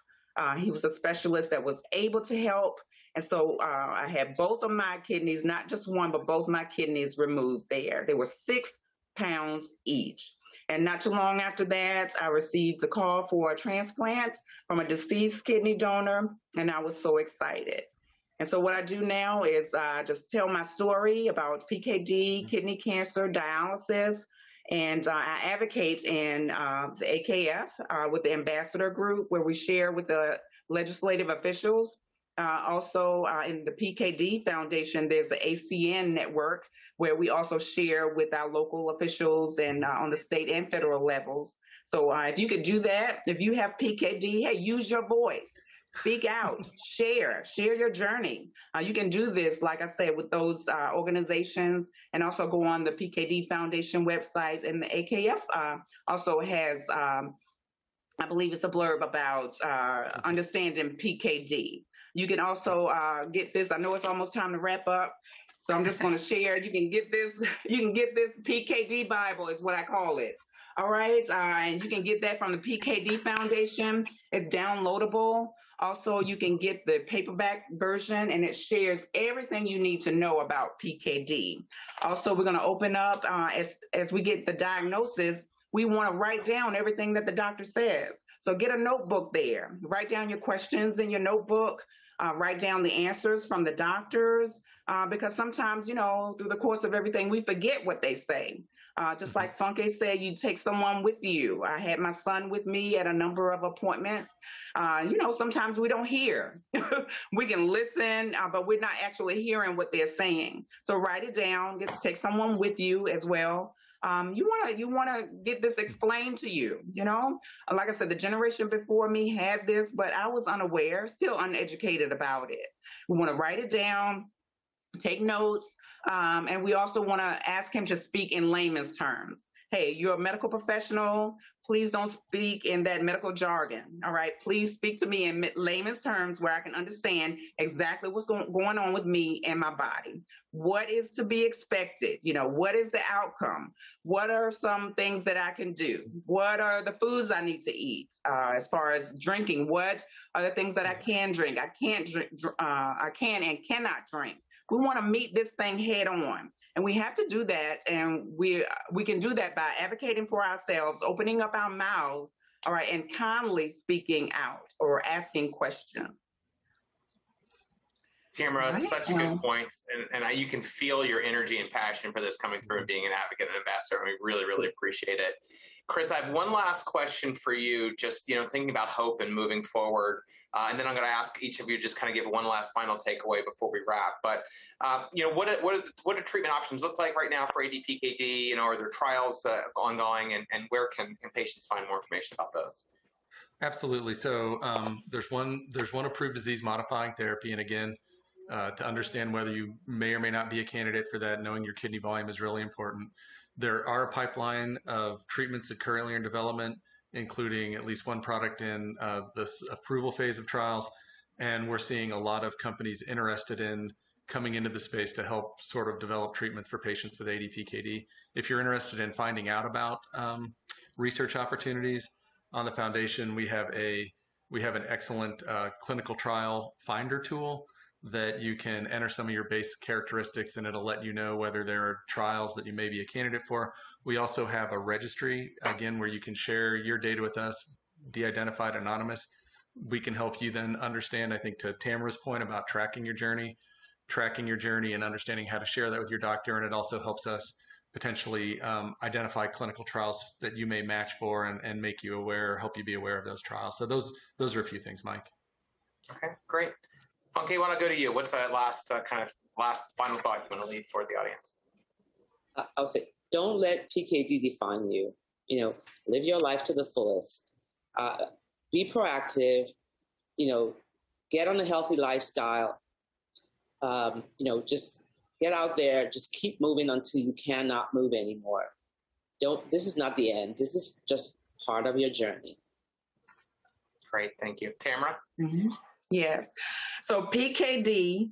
He was a specialist that was able to help. And so I had both of my kidneys, not just one, but both my kidneys removed there. They were 6 pounds each. And not too long after that, I received a call for a transplant from a deceased kidney donor, and I was so excited. And so what I do now is just tell my story about PKD, kidney cancer, dialysis, and I advocate in the AKF with the ambassador group, where we share with the legislative officials. Also in the PKD Foundation, there's the ACN network where we also share with our local officials and on the state and federal levels. So if you could do that, if you have PKD, hey, use your voice. Speak out, share your journey. You can do this, like I said, with those organizations, and also go on the PKD Foundation website, and the AKF also has, I believe it's a blurb about understanding PKD. You can also get this. I know it's almost time to wrap up, so I'm just going to share. You can get this. You can get this PKD Bible, is what I call it. All right, and you can get that from the PKD Foundation. It's downloadable. Also, you can get the paperback version, and it shares everything you need to know about PKD. Also, we're going to open up as we get the diagnosis. We want to write down everything that the doctor says. So get a notebook there. Write down your questions in your notebook. Write down the answers from the doctors, because sometimes, through the course of everything, we forget what they say. Just like Funke said, you take someone with you. I had my son with me at a number of appointments. Sometimes we don't hear. We can listen, but we're not actually hearing what they're saying. So write it down. Take someone with you as well. You want to get this explained to you. Like I said, the generation before me had this, but I was unaware, still uneducated about it. We want to write it down, take notes, and we also want to ask him to speak in layman's terms. Hey, you're a medical professional. Please don't speak in that medical jargon. All right. Please speak to me in layman's terms where I can understand exactly what's going on with me and my body. What is to be expected? What is the outcome? What are some things that I can do? What are the foods I need to eat? As far as drinking, what are the things that I can drink? I can't drink. I can and cannot drink. We want to meet this thing head on. And we have to do that, and we can do that by advocating for ourselves, opening up our mouths, all right, and kindly speaking out or asking questions. Tamara, such good points, and you can feel your energy and passion for this coming through and being an advocate and ambassador, and we really, really appreciate it. Chris, I have one last question for you, just thinking about hope and moving forward. And then I'm going to ask each of you just kind of give one last final takeaway before we wrap. But what do treatment options look like right now for ADPKD? Are there trials ongoing, and where can patients find more information about those? Absolutely. So there's one approved disease modifying therapy, and again, to understand whether you may or may not be a candidate for that, knowing your kidney volume is really important. There are a pipeline of treatments that currently are in development, including at least one product in this approval phase of trials. And we're seeing a lot of companies interested in coming into the space to help sort of develop treatments for patients with ADPKD. If you're interested in finding out about research opportunities on the foundation, we have an excellent clinical trial finder tool that you can enter some of your base characteristics, and it'll let you know whether there are trials that you may be a candidate for. We also have a registry, again, where you can share your data with us, de-identified, anonymous. We can help you then understand, I think, to Tamara's point about tracking your journey and understanding how to share that with your doctor. And it also helps us potentially identify clinical trials that you may match for and make you aware, help you be aware of those trials. So those are a few things, Mike. Okay, great. Funke, I want to go to you. What's that last final thought you want to leave for the audience? I'll say, don't let PKD define you. Live your life to the fullest. Be proactive. Get on a healthy lifestyle. Just get out there. Just keep moving until you cannot move anymore. This is not the end. This is just part of your journey. Great, thank you. Tamara? Mm-hmm. Yes. So PKD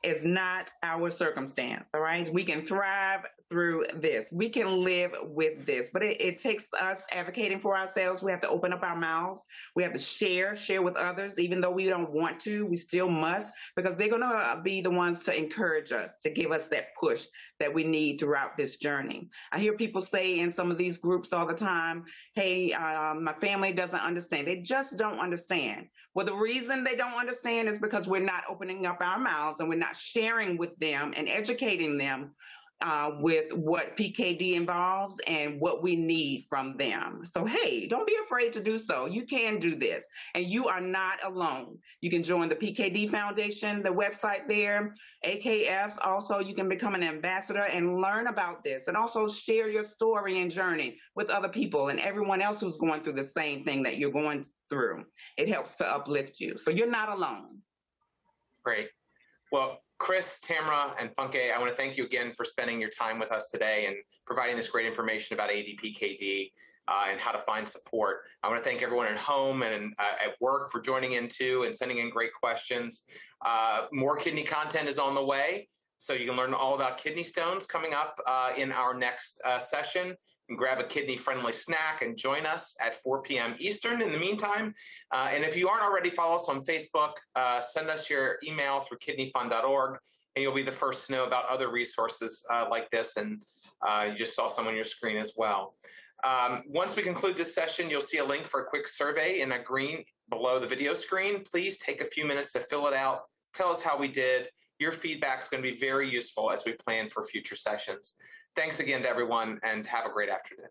is not our circumstance, all right? We can thrive through this. We can live with this, but it takes us advocating for ourselves. We have to open up our mouths. We have to share with others, even though we don't want to, we still must, because they're going to be the ones to encourage us, to give us that push that we need throughout this journey. I hear people say in some of these groups all the time, hey, my family doesn't understand. They just don't understand. Well, the reason they don't understand is because we're not opening up our mouths and we're not sharing with them and educating them with what PKD involves and what we need from them. So, hey, don't be afraid to do so. You can do this, and you are not alone. You can join the PKD Foundation, the website there, AKF. Also, you can become an ambassador and learn about this, and also share your story and journey with other people and everyone else who's going through the same thing that you're going through. It helps to uplift you. So you're not alone. Great. Well, Chris, Tamara, and Funke, I want to thank you again for spending your time with us today and providing this great information about ADPKD and how to find support. I want to thank everyone at home and at work for joining in too and sending in great questions. More kidney content is on the way, so you can learn all about kidney stones coming up in our next session. And grab a kidney-friendly snack and join us at 4 p.m. Eastern in the meantime. And if you aren't already, follow us on Facebook. Send us your email through kidneyfund.org, and you'll be the first to know about other resources like this. And you just saw some on your screen as well. Once we conclude this session, you'll see a link for a quick survey in a green below the video screen. Please take a few minutes to fill it out. Tell us how we did. Your feedback is going to be very useful as we plan for future sessions. Thanks again to everyone, and have a great afternoon.